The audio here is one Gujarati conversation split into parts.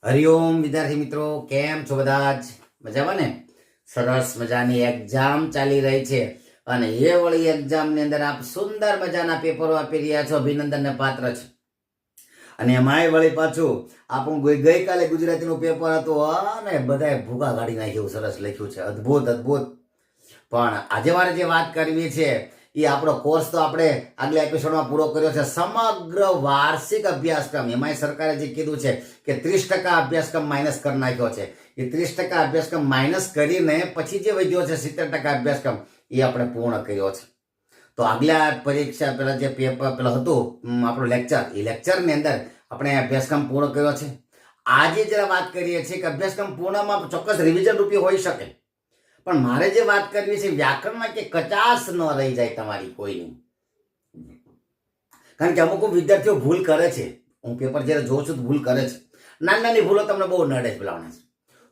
હરિઓમ વિદ્યાર્થી મિત્રો, કેમ છો? બધા જ મજામાં ને? સરસ મજાની એક્ઝામ ચાલી રહી છે અને એ વળી એક્ઝામની અંદર આપ સુંદર મજાના પેપરો આપી રહ્યા છો, અભિનંદનને પાત્ર છે. અને એમાંય વળી પાછું આપણું ગઈકાલે ગુજરાતીનું પેપર હતું અને બધાએ ભૂકા કાઢી નાખ્યું, સરસ લખ્યું છે, અદ્ભુત અદ્ભુત. પણ આજે મારે જે વાત કરવી છે એ આપણો કોર્સ તો આપણે આગલા એપિસોડમાં પૂરો કર્યો છે. સમગ્ર વાર્ષિક અભ્યાસક્રમ, એમાંય સરકારે જે કીધું છે કે 30% અભ્યાસક્રમ માઇનસ કરી નાખ્યો છે. એ 30% અભ્યાસક્રમ માઇનસ કરીને પછી જે વધ્યો છે 70% અભ્યાસક્રમ, એ આપણે પૂર્ણ કર્યો છે. તો આગલા પરીક્ષા પેલા જે પેપર પેલા હતું આપણું લેક્ચર, એ લેક્ચરની અંદર આપણે અભ્યાસક્રમ પૂર્ણ કર્યો છે. આજે જરા વાત કરીએ છીએ કે અભ્યાસક્રમ પૂર્ણમાં ચોક્કસ રિવિઝન રૂપી હોઈ શકે, પણ મારે જે વાત કરવી છે વ્યાકરણમાં કે કચાશ ન રહી જાય તમારી કોઈની. કારણ કે અમુક વિદ્યાર્થીઓ ભૂલ કરે છે, હું પેપર જ્યારે જોઉં છું તો ભૂલ કરે છે. નાની નાની ભૂલો તમને બહુ નડે છે બોલાવણે છે.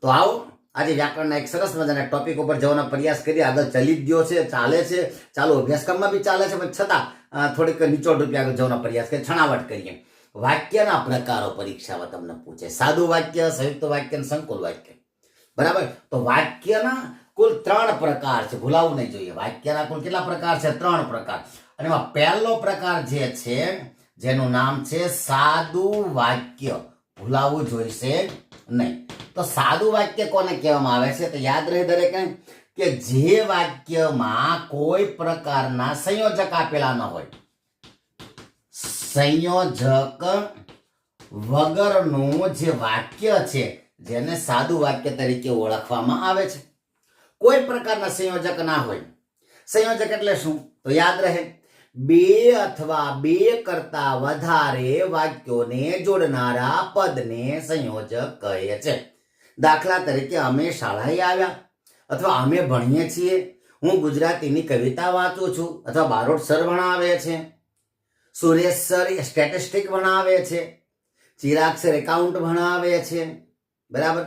તો આવો આજે વ્યાકરણના એક સરસ મજાના ટોપિક ઉપર જવાનો પ્રયાસ કરીએ. આગળ ચલી જ ગયો છે, ચાલે છે, ચાલુ અભ્યાસક્રમમાં બી ચાલે છે, પણ છતાં થોડીક નીચોડ રૂપે આગળ જવાનો પ્રયાસ કરીએ, છણાવટ કરીએ. વાક્યના પ્રકારો પરીક્ષામાં તમને પૂછે. સાદું વાક્ય, સંયુક્ત વાક્ય અને સંકુલ વાક્ય. બરાબર? તો વાક્યના કુલ 3 પ્રકાર છે, ભૂલાવું નહીં જોઈએ. વાક્યના કુલ કેટલા પ્રકાર છે? 3 પ્રકાર. અને એમાં પહેલો પ્રકાર જે છે જેનું નામ છે સાદું વાક્ય, ભૂલાવું જોઈશે નહીં. તો સાદું વાક્ય કોને કહેવામાં આવે છે? તો યાદ રહે દરેક કે જે વાક્યમાં કોઈ પ્રકારના સંયોજક આપેલા ન હોય, સંયોજક વગરનું જે વાક્ય છે જેને સાદું વાક્ય તરીકે ઓળખવામાં આવે છે. કોઈ પ્રકારના સંયોજક ના હોય. સંયોજક એટલે શું? તો યાદ રહે, 2 અથવા 2 કરતા વધારે વાક્યોને જોડનારા પદને સંયોજક કહે છે. દાખલા તરીકે, અમે શાળાએ આવ્યા, અથવા અમે ભણીએ છીએ, હું ગુજરાતીની કવિતા વાંચું છું, અથવા બારોટ સર ભણાવે છે, સુરેશ સર સ્ટેટિસ્ટિક ભણાવે છે, ચિરાગ સર એકાઉન્ટ ભણાવે છે. બરાબર?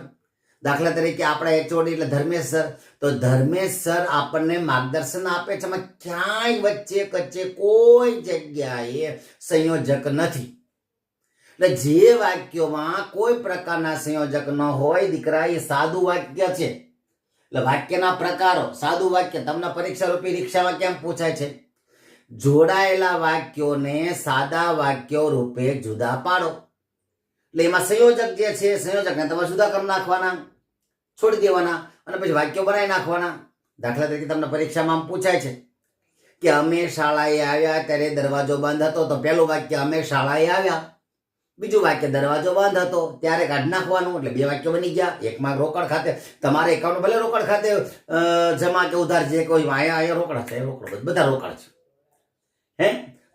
દાખલા તરીકે આપણા એચઓડી એટલે ધર્મેશ સર, તો ધર્મેશ સર આપણને માર્ગદર્શન આપે છે. એમાં ક્યાંય વચ્ચે કચ્ચે કોઈ જગ્યાએ સંયોજક નથી. એટલે જે વાક્યોમાં કોઈ પ્રકારના સંયોજક ન હોય દીકરા, એ સાદું વાક્ય છે. એટલે વાક્યના પ્રકારો. સાદું વાક્ય તમને પરીક્ષા રૂપી રીક્ષામાં કેમ પૂછાય છે? જોડાયેલા વાક્યોને સાદા વાક્યો રૂપે જુદા પાડો. એટલે એમાં સંયોજક જે છે, સંયોજકને તમારે જુદા કરી નાખવાના, છોડી દેવાના, અને પછી વાક્યો બનાવી નાખવાના. દાખલા તરીકે તમને પરીક્ષામાં પૂછાય છે કે અમે શાળાએ આવ્યા ત્યારે દરવાજો બંધ હતો, તો પહેલું વાક્ય અમે શાળાએ આવ્યા, બીજું વાક્ય દરવાજો બંધ હતો, ત્યારે કાઢી નાખવાનું. એટલે 2 વાક્યો બની ગયા. એકમાં રોકડ ખાતે, તમારે એકાઉન્ટ ભલે રોકડ ખાતે જમા કે ઉધાર જે કોઈ અહીંયા રોકડ છે, રોકડ બધા રોકડ છે. હે?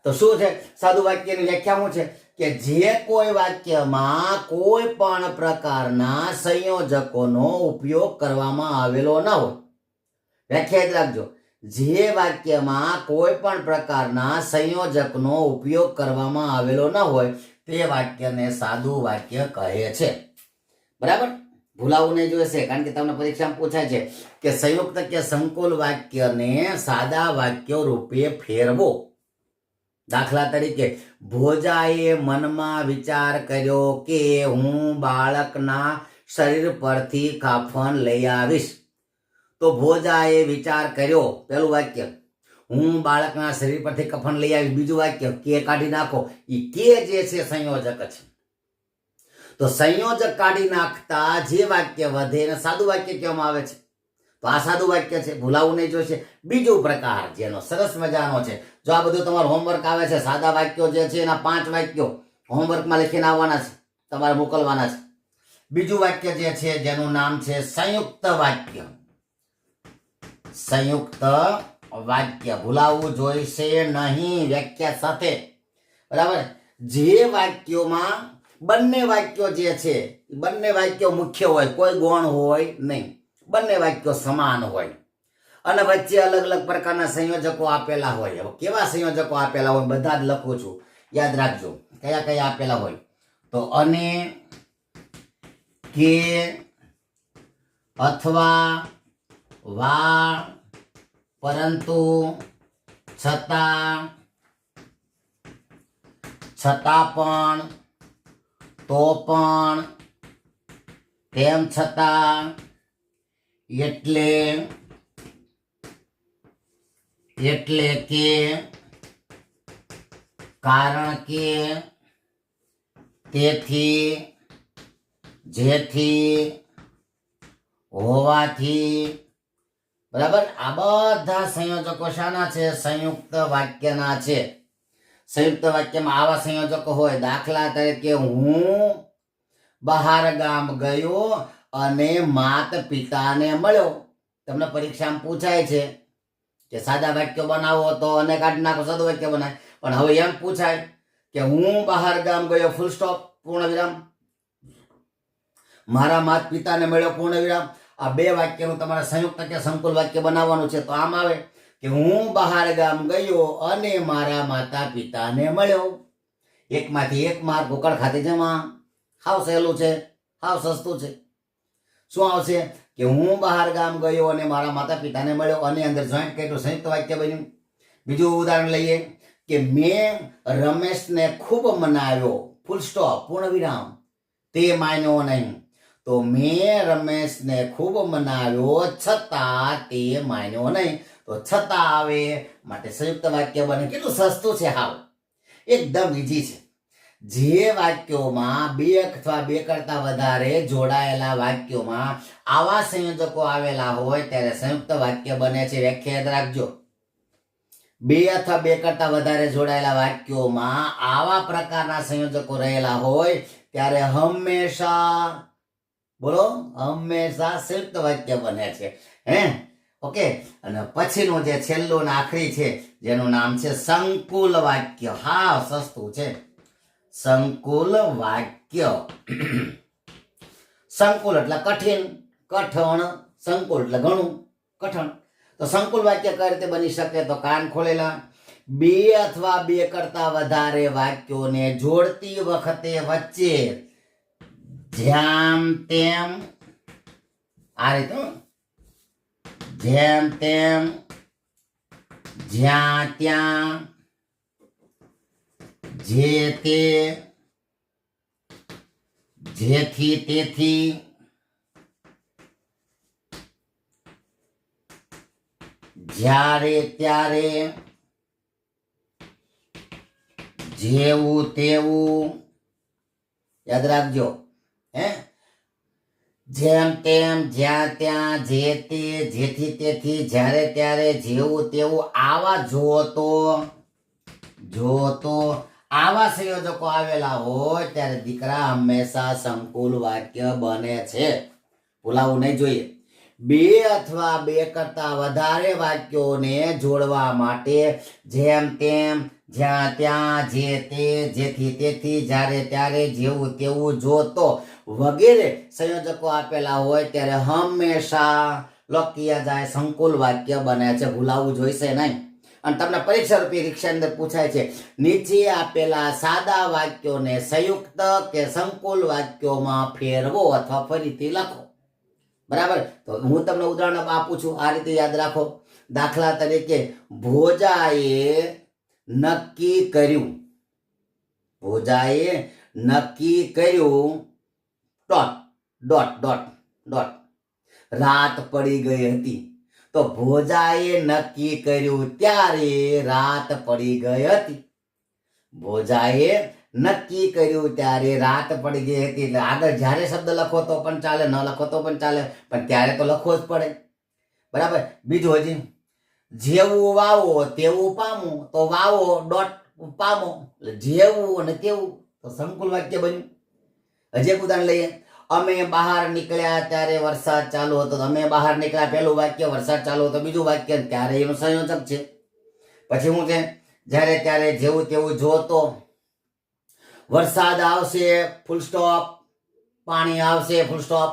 તો શું છે સાદું વાક્યની વ્યાખ્યા? શું છે કે જે કોઈ વાક્યમાં કોઈ પણ પ્રકારના સંયોજકોનો ઉપયોગ કરવામાં આવેલો ન હોય. વ્યાખ્યા યાદ રાખજો, જે વાક્યમાં કોઈ પણ પ્રકારના સંયોજકનો ઉપયોગ કરવામાં આવેલો ન હોય તે વાક્યને સાદું વાક્ય કહે છે. બરાબર? ભૂલાવું નહીં જોઈશે, કારણ કે તમને પરીક્ષામાં પૂછાય છે કે સંયુક્ત કે સંકુલ વાક્યને સાદા વાક્યો રૂપે ફેરવો. દાખલા તરીકે, ભોજાએ મનમાં વિચાર કર્યો કે હું બાળકના શરીર પરથી કાફન લઈ આવીશ. તો ભોજાએ વિચાર કર્યો, પહેલું વાક્ય, હું બાળકના શરીર પરથી કફન લઈ આવીશ. બીજું વાક્ય, કે કાઢી નાખો. એ કે જે છે સંયોજક છે. તો સંયોજક કાઢી નાખતા જે વાક્ય વધે એને સાદું વાક્ય કહેવામાં આવે છે. તો આ સાદું વાક્ય છે, ભૂલાવું નહીં જોઈશે. બીજો પ્રકાર જેનો સરસ મજાનો છે, જો આ બધું તમારું હોમવર્ક આવે છે, સાદા વાક્યો જે છે એના 5 વાક્યો હોમવર્કમાં લખીને આવવાના છે, તમારે મોકલવાના છે. બીજું વાક્ય જે છે જેનું નામ છે સંયુક્ત વાક્ય. સંયુક્ત વાક્ય ભૂલાવું જોઈશે નહીં વ્યાખ્યા સાથે. બરાબર? જે વાક્યોમાં બંને વાક્યો જે છે, બંને વાક્યો મુખ્ય હોય, કોઈ ગૌણ હોય નહીં, બંને વાક્યો સમાન હોય, અને વચ્ચે અલગ અલગ પ્રકારના સંયોજકો આપેલા હોય. હવે કેવા સંયોજકો આપેલા હોય બધા જ લખું છું, યાદ રાખજો કયા કયા આપેલા હોય. તો અને, કે, અથવા, વા, પરંતુ, છતાં, છતાં પણ, તો પણ, તેમ છતાં, એટલે કે, કારણ કે, તેથી, જેથી, હોવાથી. બરાબર, આ બધા સંયોજકો શાના છે? સંયુક્ત વાક્યના છે. સંયુક્ત વાક્યમાં આવા સંયોજકો હોય, દાખલા તરીકે હું બહાર ગામ ગયો અને માત પિતાને મળ્યો. તમને પરીક્ષામાં પૂછાય છે કે સાદા વાક્યો બનાવો તો અને કાઢી નાખો, સાદું વાક્ય બનાય. પણ હવે એમ પૂછાય કે હું બહાર ગામ ગયો, ફૂલ સ્ટોપ, પૂર્ણ વિરામ, મારા માત પિતાને મળ્યો, પૂર્ણ વિરામ. આ બે વાક્યનું તમારે સંયુક્ત કે સંકુલ વાક્ય બનાવવાનું છે. તો આમ આવે કે હું બહાર ગામ ગયો અને મારા માતા પિતાને મળ્યો. એકમાંથી એક માર્ક ઉકળ ખાતી જમા. હાવ સહેલું છે, હાવ સસ્તું છે. શું આવશે કે હું બહાર ગામ ગયો અને મારા માતા પિતાને મળ્યો, અને અંદર જોઈન્ટ કર્યું, સંયુક્ત વાક્ય બન્યું. બીજું ઉદાહરણ લઈએ કે મેં રમેશને ખૂબ મનાવ્યો, ફૂલ સ્ટોપ, પૂર્ણ વિરામ, તે માન્યો નહીં. તો મેં રમેશને ખૂબ મનાવ્યો છતાં તે માન્યો નહીં. તો છતાં આવે માટે સંયુક્ત વાક્ય બને. કેટલું સસ્તું છે, હાવ એકદમ ઈઝી છે. જે વાક્યોમાં બે અથવા બે કરતા વધારે જોડાયેલા વાક્યોમાં આવા સંયોજકો આવેલા હોય ત્યારે સંયુક્ત વાક્ય બને છે. વ્યાખ્યા યાદ રાખજો. બે અથવા બે કરતા વધારે જોડાયેલા વાક્યોમાં આવા પ્રકારના સંયોજકો રહેલા હોય ત્યારે હંમેશા, બોલો, હંમેશા સંયુક્ત વાક્ય બને છે. ઓકે. અને પછીનું જે છેલ્લું ને આખરી છે જેનું નામ છે સંકુલ વાક્ય. હા, સસ્તું છે. સંકુલ વાક્ય. સંકુલ એટલે કઠિન, કઠણ. સંકુલ એટલે ઘણું કઠણ. તો સંકુલ વાક્ય કઈ રીતે બની શકે? તો કાન ખોલેલા. બે અથવા બે કરતા વધારે વાક્યોને જોડતી વખતે વચ્ચે જેમ તેમ, આ રીતે, જેમ તેમ, જ્યાં ત્યાં, જે તે, જેથી તેથી, જ્યારે ત્યારે, જેવું તેવું. યાદ રાખજો. જેમ તેમ, જ્યાં ત્યાં, જે તે, જેથી તેથી, જ્યારે ત્યારે, જેવું તેવું. આવા જો તો આવા સંયોજકો આવેલા હોય ત્યારે દીકરા હંમેશા સંકુલ વાક્ય બને છે. ભૂલાવું નહીં જોઈએ. બે અથવા બે કરતા વધારે વાક્યોને જોડવા માટે જેમ તેમ, જ્યાં ત્યાં, જે તે, જેથી તેથી, જ્યારે ત્યારે, જેવું તેવું, જો તો વગેરે સંયોજકો આપેલા હોય ત્યારે હંમેશા લખી જાય સંકુલ વાક્ય બને છે. ભૂલાવું જોઈશે નહીં. અને તમને પરીક્ષા રૂપી પરીક્ષા અંદર પૂછાય છે નીચે આપેલા સાદા વાક્યોને સંયુક્ત કે સંકુલ વાક્યોમાં ફેરવો અથવા ફરીથી લખો. બરાબર. તો હું તમને ઉદાહરણ આપું છું, આ રીતે યાદ રાખો. દાખલા તરીકે ભોજાએ નક્કી કર્યું, ભોજાએ નક્કી કર્યું, ડોટ ડોટ ડોટ ડોટ, રાત પડી ગઈ હતી. તો ભોજાએ નક્કી કર્યું ત્યારે રાત પડી ગઈ હતી. ભોજાએ નક્કી કર્યું ત્યારે રાત પડી ગઈ હતી. એટલે આગળ જ્યારે શબ્દ લખો તો પણ ચાલે, ન લખો તો પણ ચાલે, પણ ત્યારે તો લખવો જ પડે. બરાબર. બીજું હજી, જેવું વાવો તેવું પામો. તો વાવો ડોટ પામો, જેવું અને તેવું. તો સંકુલ વાક્ય બન્યું. હજી એક ઉદાહરણ લઈએ. અમે બહાર નીકળ્યા ત્યારે વરસાદ ચાલુ હતો. અમે બહાર નીકળ્યા પહેલું વાક્ય, વરસાદ ચાલુ હતો બીજું વાક્ય, ત્યારે એનું સંયોજક છે. પછી શું છે? જ્યારે ત્યારે, જેવું તેવું, જોતો, વરસાદ આવશે, ફૂલ સ્ટોપ, પાણી આવશે, ફૂલ સ્ટોપ.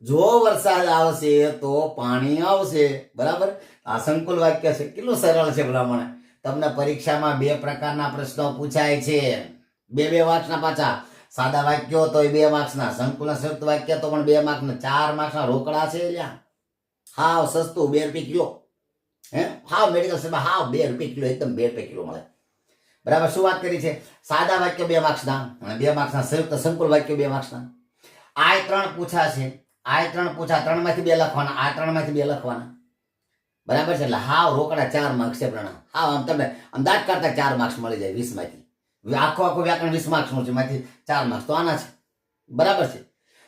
જો વરસાદ આવશે તો પાણી આવશે. બરાબર. આ સંકુલ વાક્ય છે. કેટલું સરળ છે ભલામણ. તમને પરીક્ષામાં બે પ્રકારના પ્રશ્નો પૂછાય છે, બે માર્ક્સના. પાછા સાદા વાક્યો તો 2 માર્ક્સના, સંકુલ સંયુક્ત વાક્ય તો પણ 2 માર્ક્સના. 4 માર્ક્સના રોકડા છે. હાવ સસ્તું, 2 રૂપિયા કિલો. હાવ મેડિકલ સ્ટોરમાં હાવ 2 રૂપિયા કિલો, એકદમ 2 રૂપિયા કિલો મળે. બરાબર. શું વાત કરી છે? સાદા વાક્ય 2 માર્ક્સના અને 2 માર્ક્સના, સંયુક્ત સંકુલ વાક્ય 2 માર્ક્સના. આ 3 પૂછા છે, આ 3 પૂછા, 3 માંથી 2 લખવાના, આ 3 માંથી 2 લખવાના, બરાબર છે. એટલે હાવ રોકડા 4 માર્ક્સ છે પ્રણામ. હાવ આમ તમને આમ દાટ કાઢતા 4 માર્ક્સ મળી જાય 20 માંથી. આખું વ્યાકરણ 20 માર્ક્સનું છે, એમાંથી 4 માર્ક્સ તો આના છે, બરાબર છે.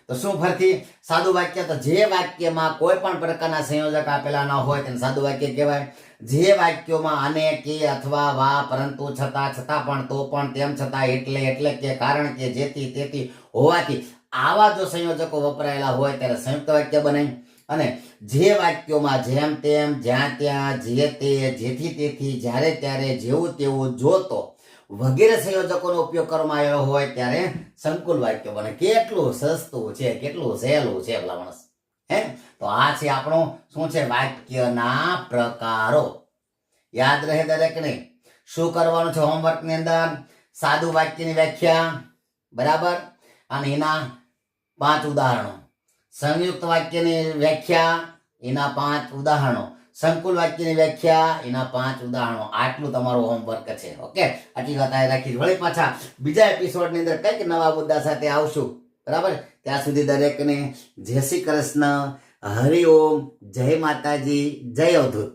તો શું ફરતી સાદું વાક્ય? તો જે વાક્યમાં કોઈ પણ પ્રકારના સંયોજક આપેલા ન હોય તેને સાદું વાક્ય કહેવાય. જે વાક્યોમાં અને, કે, અથવા, વા, પરંતુ, છતાં, છતાં પણ, તો પણ, તેમ છતાં, એટલે કે, કારણ કે, જેથી, તેથી, હોવાથી, આવા જો સંયોજકો વપરાયેલા હોય ત્યારે સંયુક્ત વાક્ય બને. અને જે વાક્યોમાં જેમ તેમ, જ્યાં ત્યાં, જે તે, જેથી તેથી, જ્યારે ત્યારે, જેવું તેવું, જો તો વગેરે સંયોજકોનો ઉપયોગ કરવામાં આવ્યો હોય ત્યારે સંકુલ વાક્ય બને. કેટલું સસ્તું છે, કેટલું સહેલું છે ભલા માણસ. હે, તો આ છે આપણું શું છે, વાક્યના પ્રકારો. યાદ રહે દરેકને. શું કરવાનું છે હોમવર્કની અંદર? સાદું વાક્યની વ્યાખ્યા, બરાબર, અને એના 5 ઉદાહરણો. સંયુક્ત વાક્યની વ્યાખ્યા, એના 5 ઉદાહરણો. સંકુલ વાક્યની વ્યાખ્યા, એના 5 ઉદાહરણો. આટલું તમારું હોમવર્ક છે. ઓકે, આટલી વાત આ રાખી. વળી પાછા બીજા એપિસોડની અંદર કંઈક નવા મુદ્દા સાથે આવશું, બરાબર. ત્યાં સુધી દરેકને જય શ્રી કૃષ્ણ, હરિઓમ, જય માતાજી, જય અવધૂત.